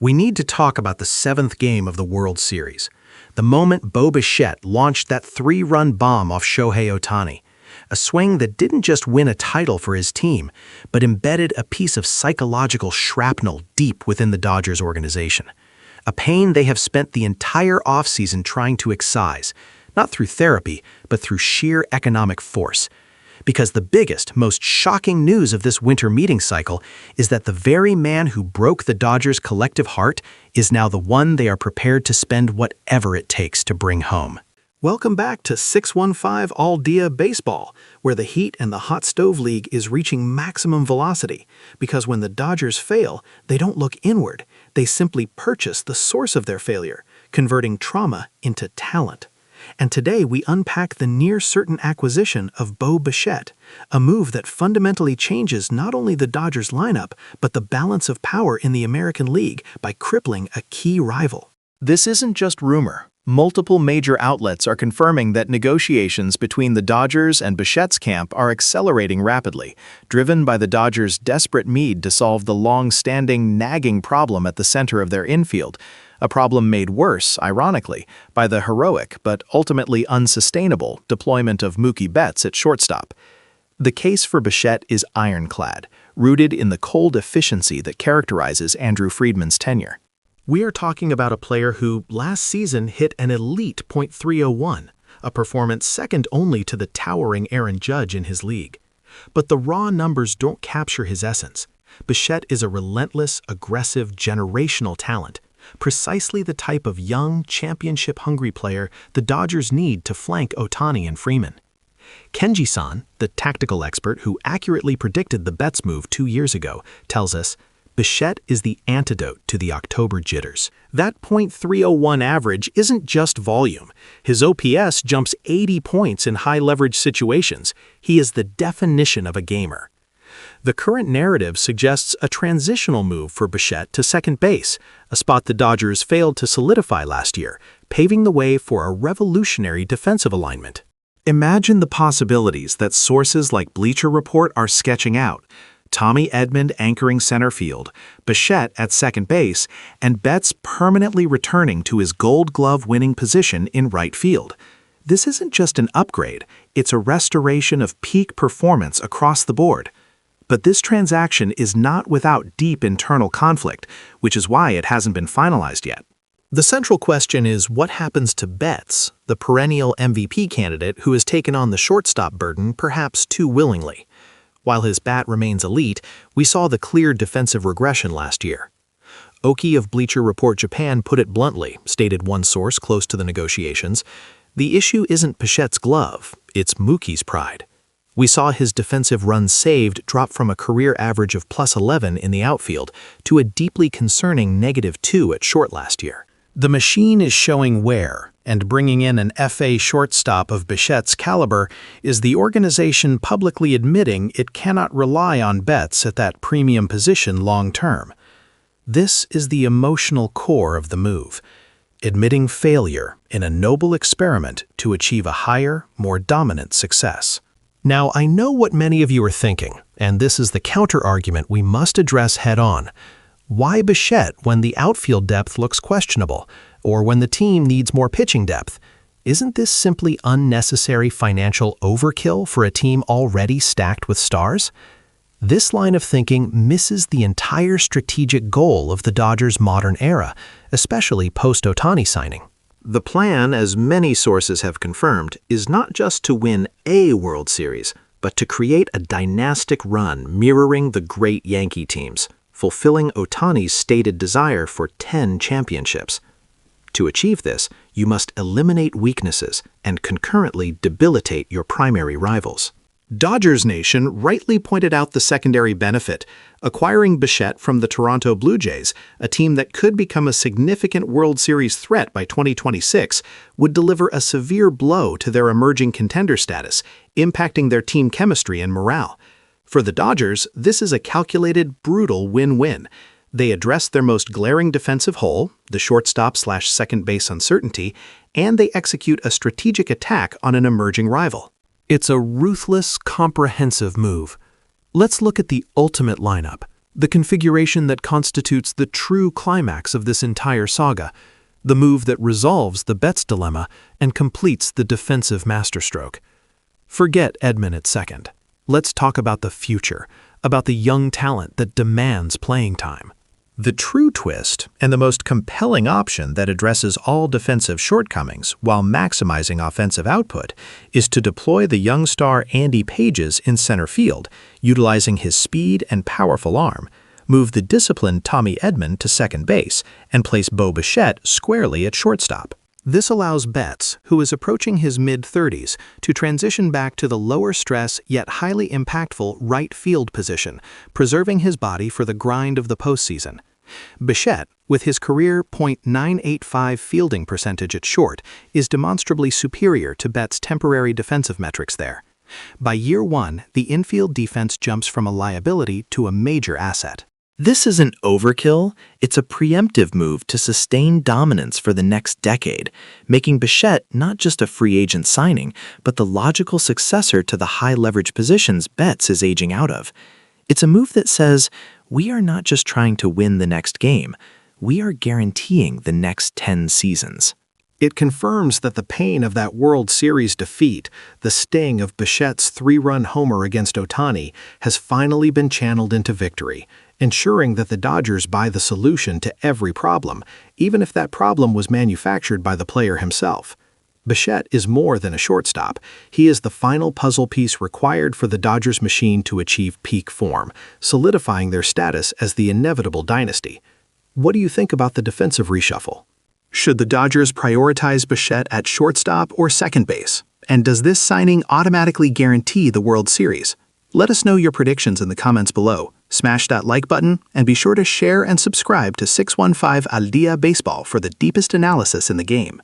We need to talk about the seventh game of the World Series, the moment Bichette launched that three-run bomb off Shohei Ohtani, a swing that didn't just win a title for his team, but embedded a piece of psychological shrapnel deep within the Dodgers organization, a pain they have spent the entire offseason trying to excise, not through therapy, but through sheer economic force. Because the biggest, most shocking news of this winter meeting cycle is that the very man who broke the Dodgers' collective heart is now the one they are prepared to spend whatever it takes to bring home. Welcome back to 615 All Dia Baseball, where the heat and the hot stove league is reaching maximum velocity. Because when the Dodgers fail, they don't look inward. They simply purchase the source of their failure, converting trauma into talent. And today we unpack the near-certain acquisition of Bichette, a move that fundamentally changes not only the Dodgers lineup, but the balance of power in the American League by crippling a key rival. This isn't just rumor. Multiple major outlets are confirming that negotiations between the Dodgers and Bichet's camp are accelerating rapidly, driven by the Dodgers' desperate need to solve the long-standing, nagging problem at the center of their infield, a problem made worse, ironically, by the heroic but ultimately unsustainable deployment of Mookie Betts at shortstop. The case for Bichette is ironclad, rooted in the cold efficiency that characterizes Andrew Friedman's tenure. We are talking about a player who, last season, hit an elite .301, a performance second only to the towering Aaron Judge in his league. But the raw numbers don't capture his essence. Bichette is a relentless, aggressive, generational talent, precisely the type of young, championship-hungry player the Dodgers need to flank Ohtani and Freeman. Kenji-san, the tactical expert who accurately predicted the Betts move 2 years ago, tells us, Bichette is the antidote to the October jitters. That .301 average isn't just volume. His OPS jumps 80 points in high-leverage situations. He is the definition of a gamer. The current narrative suggests a transitional move for Bichette to second base, a spot the Dodgers failed to solidify last year, paving the way for a revolutionary defensive alignment. Imagine the possibilities that sources like Bleacher Report are sketching out. Tommy Edman anchoring center field, Bichette at second base, and Betts permanently returning to his Gold Glove winning position in right field. This isn't just an upgrade, it's a restoration of peak performance across the board. But this transaction is not without deep internal conflict, which is why it hasn't been finalized yet. The central question is what happens to Betts, the perennial MVP candidate who has taken on the shortstop burden perhaps too willingly. While his bat remains elite, we saw the clear defensive regression last year. Oki of Bleacher Report Japan put it bluntly, stated one source close to the negotiations, the issue isn't Bichette's glove, it's Mookie's pride. We saw his defensive runs saved drop from a career average of +11 in the outfield to a deeply concerning -2 at short last year. The machine is showing wear, and bringing in an FA shortstop of Bichette's caliber is the organization publicly admitting it cannot rely on Betts at that premium position long-term. This is the emotional core of the move, admitting failure in a noble experiment to achieve a higher, more dominant success. Now, I know what many of you are thinking, and this is the counter-argument we must address head-on. Why Bichette when the outfield depth looks questionable, or when the team needs more pitching depth? Isn't this simply unnecessary financial overkill for a team already stacked with stars? This line of thinking misses the entire strategic goal of the Dodgers' modern era, especially post-Ohtani signing. The plan, as many sources have confirmed, is not just to win a World Series, but to create a dynastic run mirroring the great Yankee teams, fulfilling Ohtani's stated desire for 10 championships. To achieve this, you must eliminate weaknesses and concurrently debilitate your primary rivals. Dodgers Nation rightly pointed out the secondary benefit, acquiring Bichette from the Toronto Blue Jays, a team that could become a significant World Series threat by 2026, would deliver a severe blow to their emerging contender status, impacting their team chemistry and morale. For the Dodgers, this is a calculated, brutal win-win. They address their most glaring defensive hole, the shortstop/second base uncertainty, and they execute a strategic attack on an emerging rival. It's a ruthless, comprehensive move. Let's look at the ultimate lineup. the configuration that constitutes the true climax of this entire saga, the move that resolves the Betts dilemma and completes the defensive masterstroke. Forget Edman at second. Let's talk about the future, about the young talent that demands playing time. The true twist, and the most compelling option that addresses all defensive shortcomings while maximizing offensive output, is to deploy the young star Andy Pages in center field, utilizing his speed and powerful arm, move the disciplined Tommy Edman to second base, and place Bo Bichette squarely at shortstop. This allows Betts, who is approaching his mid-30s, to transition back to the lower-stress yet highly impactful right field position, preserving his body for the grind of the postseason. Bichette, with his career .985 fielding percentage at short, is demonstrably superior to Betts' temporary defensive metrics there. By year one, the infield defense jumps from a liability to a major asset. This isn't overkill, it's a preemptive move to sustain dominance for the next decade, making Bichette not just a free agent signing, but the logical successor to the high-leverage positions Betts is aging out of. It's a move that says, we are not just trying to win the next game, we are guaranteeing the next 10 seasons. It confirms that the pain of that World Series defeat, the sting of Bichet's 3-run homer against Ohtani, has finally been channeled into victory, ensuring that the Dodgers buy the solution to every problem, even if that problem was manufactured by the player himself. Bichette is more than a shortstop. He is the final puzzle piece required for the Dodgers machine to achieve peak form, solidifying their status as the inevitable dynasty. What do you think about the defensive reshuffle? Should the Dodgers prioritize Bichette at shortstop or second base? And does this signing automatically guarantee the World Series? Let us know your predictions in the comments below. Smash that like button and be sure to share and subscribe to 615 Al Dia Baseball for the deepest analysis in the game.